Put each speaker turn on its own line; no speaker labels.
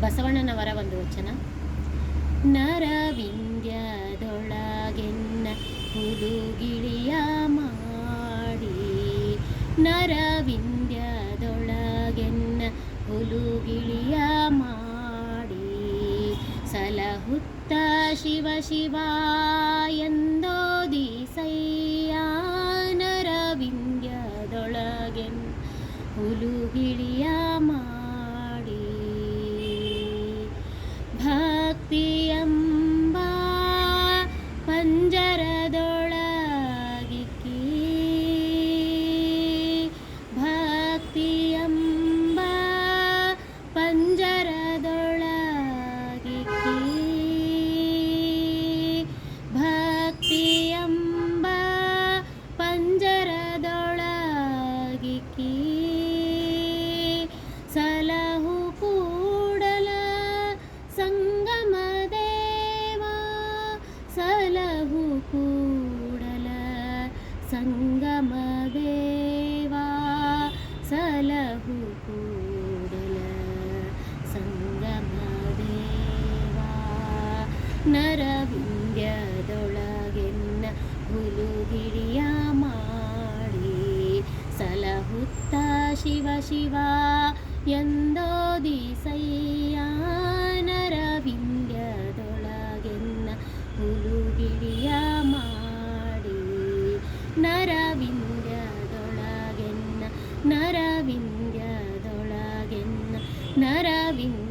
ಬಸವಣ್ಣನವರ ಒಂದು ವಚನ. ನರವಿಂದ್ಯದೊಳಗೆನ್ನ ಹುಲುಗಿಳಿಯ ಮಾಡಿ, ನರವಿಂದ್ಯದೊಳಗೆನ್ನ ಹುಲುಗಿಳಿಯ ಮಾಡಿ, ಸಲಹುತ್ತ ಶಿವ ಶಿವ ಎಂದೋದಿಸಯ್ಯ. ನರವಿಂದ್ಯದೊಳಗೆನ್ನ ಹುಲುಗಿಳಿಯ ಮಾಡಿ, ಭಕ್ತಿಯಂಬ ಪಂಜರದೊಳಗಿಕ್ಕಿ, ಭಕ್ತಿಯಂಬ ಪಂಜರದೊಳಗಿಕ್ಕಿ, ಭಕ್ತಿಯಂಬ ಪಂಜರದೊಳಗಿಕ್ಕಿ, ಸಲಹು ಕೂಡಲ ಸಂಗಮ ದೇವ, ಸಲಹು ಕೂಡಲ ಸಂಗಮ ದೇವ, ಸಲಹು ಕೂಡಲ ಸಂಗಮ ದೇವ. ನರವಿಂದ್ಯದೊಳಗೆನ್ನ ಹುಲುಗಿಳಿಯ ಮಾಡಿ, ಸಲಹುತ್ತ ಶಿವ ಶಿವ ಎಂದೋದಿಸಯ್ಯ. ನರವಿಂದ್ಯದೊಳಗೆನ್ನ ಹುಲುಗಿಳಿಯ ಮಾಡಿ, ನರವಿಂದ್ಯದೊಳಗೆನ್ನ, ನರವಿಂದ್ಯದೊಳಗೆನ್ನ, ನರವಿಂದ್ಯ